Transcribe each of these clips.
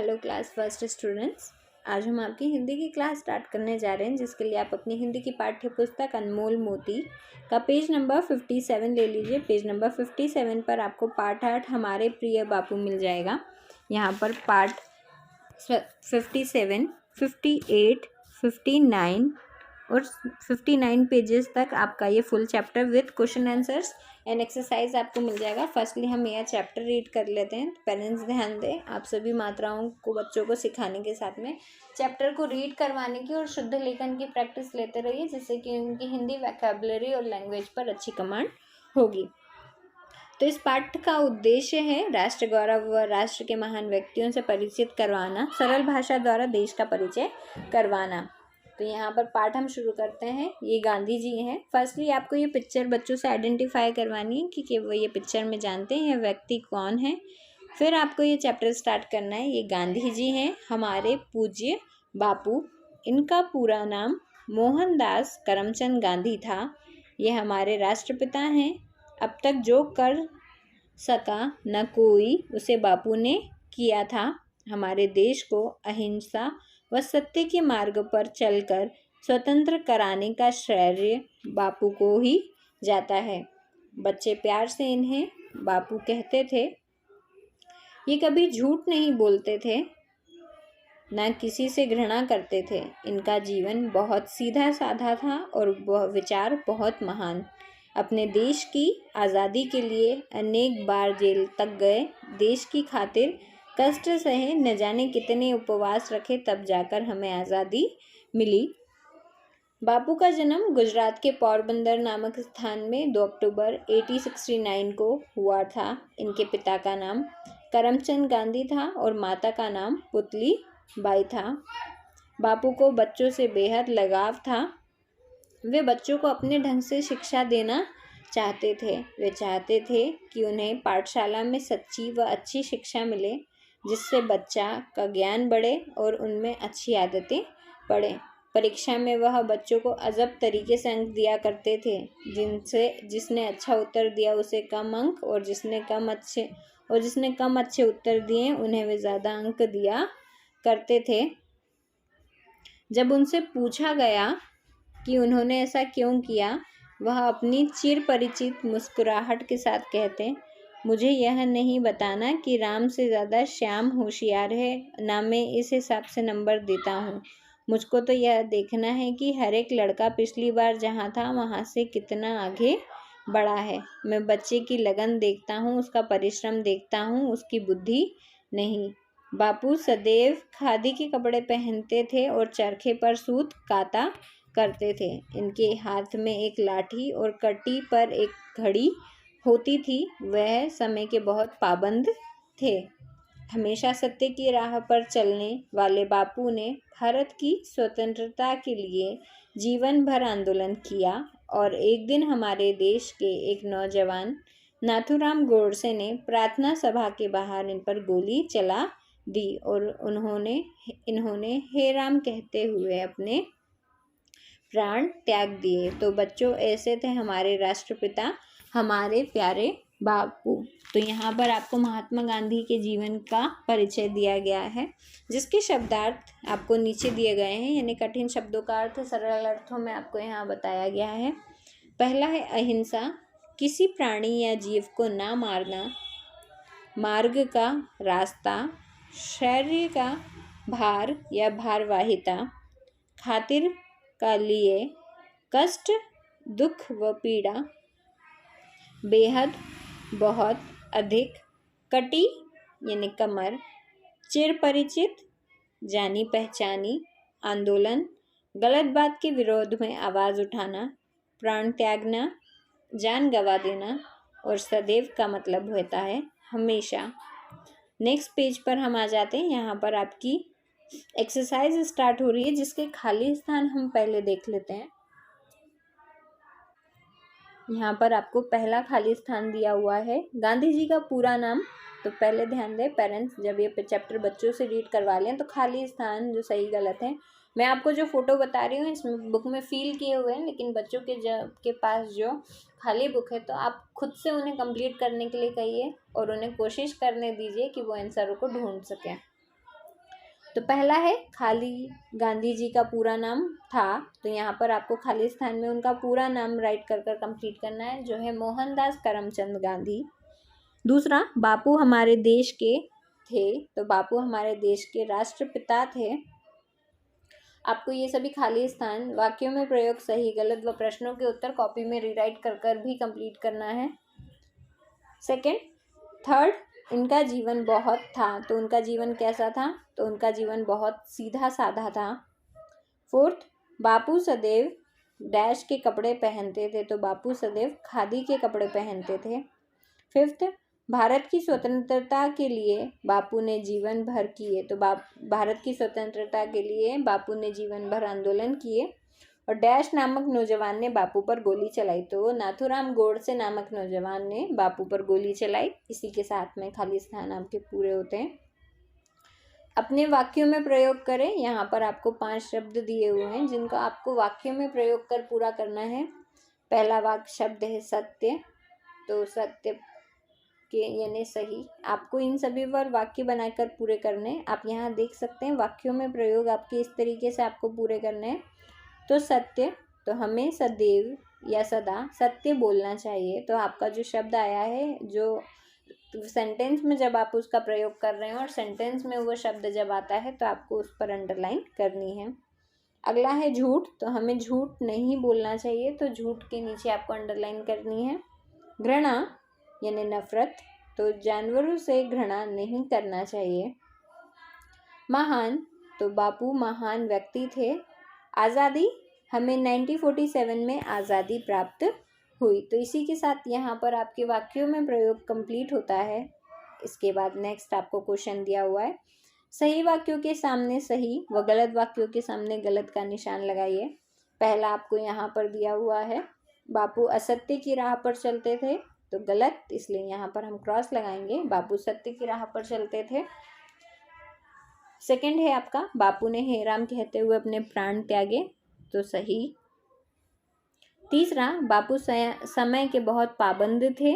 Hello class first students. आज हम आपकी हिंदी की क्लास स्टार्ट करने जा रहे हैं, जिसके लिए आप अपनी हिंदी की पाठ्य पुस्तक अनमोल मोती का पेज नंबर 57 ले लीजिए। पेज नंबर 57 पर आपको पाठ 8 हमारे प्रिय बापू मिल जाएगा। यहाँ पर पाठ 57, 58, 59 और 59 पेजेस तक आपका ये full chapter with question answers and exercise आपको मिल जाएगा। फर्स्टली हम यह चैप्टर रीड कर लेते हैं। पेरेंट्स ध्यान दें, आप सभी मात्राओं को बच्चों को सिखाने के साथ में चैप्टर को रीड करवाने की और शुद्ध लेखन की प्रैक्टिस लेते रहिए, जिससे कि उनकी हिंदी वोकैबुलरी और लैंग्वेज पर अच्छी कमांड होगी। तो इस पाठ का उद्देश्य है राष्ट्र गौरव व राष्ट्र के महान व्यक्तियों से परिचित करवाना, सरल भाषा द्वारा देश का परिचय करवाना। तो यहाँ पर पाठ हम शुरू करते हैं। ये गांधी जी हैं। फर्स्टली आपको ये पिक्चर बच्चों से आइडेंटिफाई करवानी है कि वो ये पिक्चर में जानते हैं व्यक्ति कौन है। फिर आपको ये चैप्टर स्टार्ट करना है। ये गांधी जी हैं, हमारे पूज्य बापू। इनका पूरा नाम मोहनदास करमचंद गांधी था। ये हमारे राष्ट्रपिता हैं। अब तक जो कर सका न कोई उसे बापू ने किया था। हमारे देश को अहिंसा व सत्य के मार्ग पर चलकर स्वतंत्र कराने का श्रेय बापू को ही जाता है। बच्चे प्यार से इन्हें बापू कहते थे। ये कभी झूठ नहीं बोलते थे, न किसी से घृणा करते थे। इनका जीवन बहुत सीधा साधा था और विचार बहुत महान। अपने देश की आज़ादी के लिए अनेक बार जेल तक गए। देश की खातिर कष्ट सहे, न जाने कितने उपवास रखे, तब जाकर हमें आज़ादी मिली। बापू का जन्म गुजरात के पोरबंदर नामक स्थान में 2 अक्टूबर 1869 को हुआ था। इनके पिता का नाम करमचंद गांधी था और माता का नाम पुतली बाई था। बापू को बच्चों से बेहद लगाव था। वे बच्चों को अपने ढंग से शिक्षा देना चाहते थे। वे चाहते थे कि उन्हें पाठशाला में सच्ची व अच्छी शिक्षा मिले, जिससे बच्चा का ज्ञान बढ़े और उनमें अच्छी आदतें पड़े। परीक्षा में वह बच्चों को अजब तरीके से अंक दिया करते थे, जिसने अच्छा उत्तर दिया उसे कम अंक, और जिसने कम अच्छे उत्तर दिए उन्हें वे ज़्यादा अंक दिया करते थे। जब उनसे पूछा गया कि उन्होंने ऐसा क्यों किया, वह अपनी चिर परिचित मुस्कुराहट के साथ कहते, मुझे यह नहीं बताना कि राम से ज़्यादा श्याम होशियार है, ना मैं इस हिसाब से नंबर देता हूँ। मुझको तो यह देखना है कि हर एक लड़का पिछली बार जहाँ था वहाँ से कितना आगे बढ़ा है। मैं बच्चे की लगन देखता हूँ, उसका परिश्रम देखता हूँ, उसकी बुद्धि नहीं। बापू सदैव खादी के कपड़े पहनते थे और चरखे पर सूत काता करते थे। इनके हाथ में एक लाठी और कटी पर एक घड़ी होती थी। वह समय के बहुत पाबंद थे। हमेशा सत्य की राह पर चलने वाले बापू ने भारत की स्वतंत्रता के लिए जीवन भर आंदोलन किया, और एक दिन हमारे देश के एक नौजवान नाथूराम गोडसे ने प्रार्थना सभा के बाहर इन पर गोली चला दी और इन्होंने हे राम कहते हुए अपने प्राण त्याग दिए। तो बच्चों, ऐसे थे हमारे राष्ट्रपिता, हमारे प्यारे बापू। तो यहाँ पर आपको महात्मा गांधी के जीवन का परिचय दिया गया है, जिसके शब्दार्थ आपको नीचे दिए गए हैं, यानी कठिन शब्दों का अर्थ सरल अर्थों में आपको यहाँ बताया गया है। पहला है अहिंसा, किसी प्राणी या जीव को ना मारना, मार्ग का रास्ता, शौर्य का भार या भारवाहिता, खातिर का लिए, कष्ट, दुख व पीड़ा, बेहद, बहुत, अधिक, कटी यानी कमर, चिर परिचित, जानी पहचानी, आंदोलन, गलत बात के विरोध में आवाज़ उठाना, प्राण त्यागना, जान गंवा देना, और सदैव का मतलब होता है हमेशा। नेक्स्ट पेज पर हम आ जाते हैं। यहाँ पर आपकी एक्सरसाइज स्टार्ट हो रही है, जिसके खाली स्थान हम पहले देख लेते हैं। यहाँ पर आपको पहला खाली स्थान दिया हुआ है, गांधी जी का पूरा नाम। तो पहले ध्यान दें पेरेंट्स, जब ये चैप्टर बच्चों से रीड करवा लें तो खाली स्थान जो सही गलत है, मैं आपको जो फोटो बता रही हूँ इसमें बुक में फील किए हुए हैं, लेकिन बच्चों के पास जो खाली बुक है तो आप खुद से उन्हें कंप्लीट करने के लिए कहिए और उन्हें कोशिश करने दीजिए कि वो आंसरों को ढूंढ सकें। तो पहला है खाली गांधी जी का पूरा नाम था, तो यहाँ पर आपको खाली स्थान में उनका पूरा नाम राइट कर कर कंप्लीट करना है, जो है मोहनदास करमचंद गांधी। दूसरा, बापू हमारे देश के थे, तो बापू हमारे देश के राष्ट्रपिता थे। आपको ये सभी खाली स्थान वाक्यों में प्रयोग, सही गलत व प्रश्नों के उत्तर कॉपी में रीराइट कर कर भी कंप्लीट करना है। सेकंड, थर्ड, इनका जीवन बहुत था, तो उनका जीवन कैसा था, तो उनका जीवन बहुत सीधा साधा था। फोर्थ, बापू सदैव डैश के कपड़े पहनते थे, तो बापू सदैव खादी के कपड़े पहनते थे। फिफ्थ, भारत की स्वतंत्रता के लिए बापू ने जीवन भर किए, तो भारत की स्वतंत्रता के लिए बापू ने जीवन भर आंदोलन किए। और डैश नामक नौजवान ने बापू पर गोली चलाई, तो नाथूराम गोडसे नामक नौजवान ने बापू पर गोली चलाई। इसी के साथ में खाली स्थान आपके पूरे होते हैं। अपने वाक्यों में प्रयोग करें। यहाँ पर आपको 5 शब्द दिए हुए हैं जिनको आपको वाक्यों में प्रयोग कर पूरा करना है। पहला वाक्य शब्द है सत्य, तो सत्य के यानी सही। आपको इन सभी पर वाक्य बनाकर पूरे करने। आप यहाँ देख सकते हैं वाक्यों में प्रयोग आपके इस तरीके से आपको पूरे करने हैं। तो सत्य, तो हमें सदैव या सदा सत्य बोलना चाहिए। तो आपका जो शब्द आया है, जो सेंटेंस में जब आप उसका प्रयोग कर रहे हैं और सेंटेंस में वो शब्द जब आता है तो आपको उस पर अंडरलाइन करनी है। अगला है झूठ, तो हमें झूठ नहीं बोलना चाहिए, तो झूठ के नीचे आपको अंडरलाइन करनी है। घृणा यानी नफरत, तो जानवरों से घृणा नहीं करना चाहिए। महान, तो बापू महान व्यक्ति थे। आज़ादी, हमें 1947 में आज़ादी प्राप्त हुई। तो इसी के साथ यहाँ पर आपके वाक्यों में प्रयोग कंप्लीट होता है। इसके बाद नेक्स्ट आपको क्वेश्चन दिया हुआ है, सही वाक्यों के सामने सही व गलत वाक्यों के सामने गलत का निशान लगाइए। पहला आपको यहाँ पर दिया हुआ है, बापू असत्य की राह पर चलते थे, तो गलत, इसलिए यहाँ पर हम क्रॉस लगाएंगे। बापू सत्य की राह पर चलते थे। सेकंड है आपका, बापू ने हे राम कहते हुए अपने प्राण त्यागे, तो सही। तीसरा, बापू समय के बहुत पाबंद थे,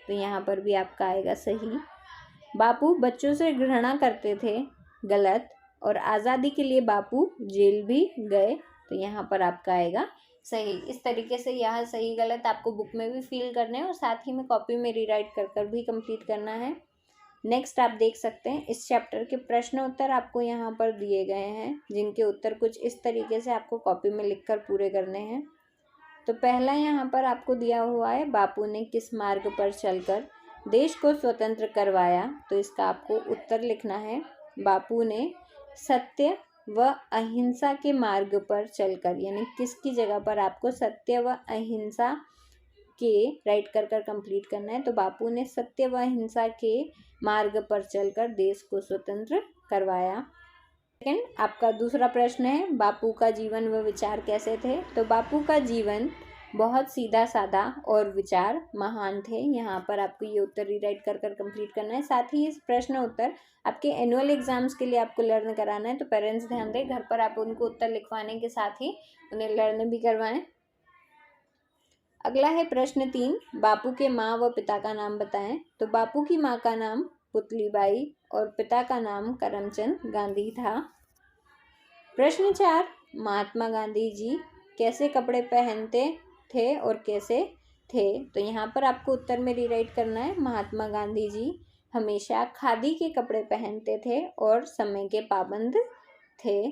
तो यहाँ पर भी आपका आएगा सही। बापू बच्चों से घृणा करते थे, गलत। और आज़ादी के लिए बापू जेल भी गए, तो यहाँ पर आपका आएगा सही। इस तरीके से यह सही गलत आपको बुक में भी फिल करने हैं और साथ ही में कॉपी में रीराइट कर कर भी कंप्लीट करना है। नेक्स्ट आप देख सकते हैं इस चैप्टर के प्रश्न उत्तर आपको यहाँ पर दिए गए हैं, जिनके उत्तर कुछ इस तरीके से आपको कॉपी में लिखकर पूरे करने हैं। तो पहला यहाँ पर आपको दिया हुआ है, बापू ने किस मार्ग पर चलकर देश को स्वतंत्र करवाया, तो इसका आपको उत्तर लिखना है। बापू ने सत्य व अहिंसा के मार्ग पर चलकर, यानी किसकी जगह पर आपको सत्य व अहिंसा के राइट कर कर कंप्लीट करना है। तो बापू ने सत्य व अहिंसा के मार्ग पर चलकर देश को स्वतंत्र करवाया। सेकंड, आपका दूसरा प्रश्न है, बापू का जीवन व विचार कैसे थे, तो बापू का जीवन बहुत सीधा साधा और विचार महान थे। यहाँ पर आपको ये उत्तर रीराइट कर कर कंप्लीट करना है। साथ ही इस प्रश्न उत्तर आपके एनुअल एग्जाम्स के लिए आपको लर्न कराना है, तो पेरेंट्स ध्यान दें, घर पर आप उनको उत्तर लिखवाने के साथ ही उन्हें लर्न भी करवाएं। अगला है प्रश्न 3, बापू के माँ व पिता का नाम बताएं, तो बापू की माँ का नाम पुतलीबाई और पिता का नाम करमचंद गांधी था। प्रश्न 4, महात्मा गांधी जी कैसे कपड़े पहनते थे और कैसे थे, तो यहाँ पर आपको उत्तर में रीराइट करना है, महात्मा गांधी जी हमेशा खादी के कपड़े पहनते थे और समय के पाबंद थे।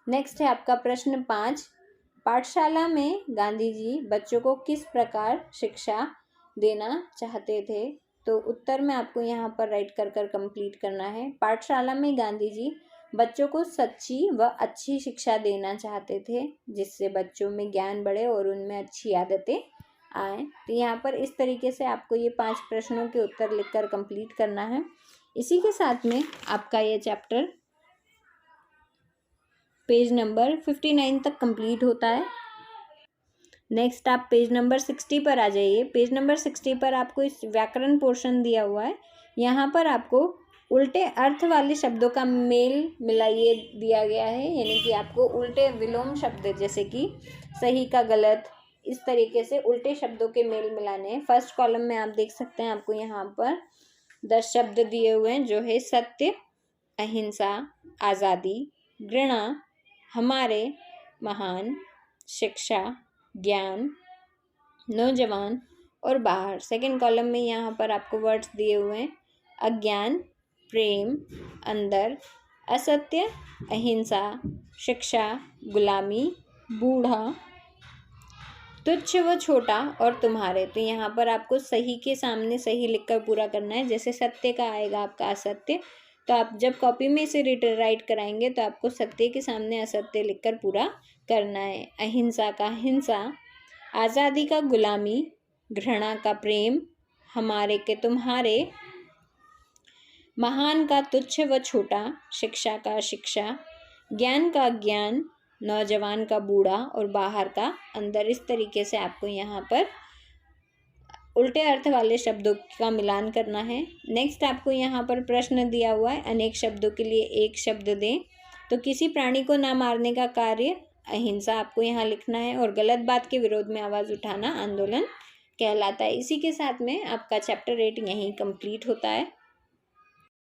नेक्स्ट है आपका प्रश्न 5, पाठशाला में गांधी जी बच्चों को किस प्रकार शिक्षा देना चाहते थे, तो उत्तर में आपको यहाँ पर राइट कर कर कंप्लीट करना है। पाठशाला में गांधी जी बच्चों को सच्ची व अच्छी शिक्षा देना चाहते थे, जिससे बच्चों में ज्ञान बढ़े और उनमें अच्छी आदतें आए। तो यहाँ पर इस तरीके से आपको ये 5 प्रश्नों के उत्तर लिखकर कंप्लीट करना है। इसी के साथ में आपका ये चैप्टर पेज नंबर 59 तक कंप्लीट होता है। नेक्स्ट आप पेज नंबर 60 पर आ जाइए। पेज नंबर 60 पर आपको इस व्याकरण पोर्शन दिया हुआ है। यहाँ पर आपको उल्टे अर्थ वाले शब्दों का मेल मिलाइए दिया गया है, यानी कि आपको उल्टे विलोम शब्द जैसे कि सही का गलत, इस तरीके से उल्टे शब्दों के मेल मिलाने हैं। फर्स्ट कॉलम में आप देख सकते हैं, आपको यहाँ पर 10 शब्द दिए हुए हैं, जो है सत्य, अहिंसा, आज़ादी, घृणा, हमारे, महान, शिक्षा, ज्ञान, नौजवान और बाहर। सेकंड कॉलम में यहाँ पर आपको वर्ड्स दिए हुए हैं, अज्ञान, प्रेम, अंदर, असत्य, अहिंसा, शिक्षा, गुलामी, बूढ़ा, तुच्छ व छोटा और तुम्हारे। तो यहाँ पर आपको सही के सामने सही लिखकर पूरा करना है। जैसे सत्य का आएगा आपका असत्य, तो आप जब कॉपी में इसे राइट कराएंगे तो आपको सत्य के सामने असत्य लिखकर पूरा करना है। अहिंसा का हिंसा, आज़ादी का गुलामी, घृणा का प्रेम, हमारे के तुम्हारे, महान का तुच्छ व छोटा, शिक्षा का शिक्षा, ज्ञान का ज्ञान, नौजवान का बूढ़ा और बाहर का अंदर। इस तरीके से आपको यहाँ पर उल्टे अर्थ वाले शब्दों का मिलान करना है। नेक्स्ट आपको यहाँ पर प्रश्न दिया हुआ है, अनेक शब्दों के लिए एक शब्द दें। तो किसी प्राणी को ना मारने का कार्य अहिंसा आपको यहाँ लिखना है, और गलत बात के विरोध में आवाज़ उठाना आंदोलन कहलाता है। इसी के साथ में आपका चैप्टर 8 यहीं कंप्लीट होता है।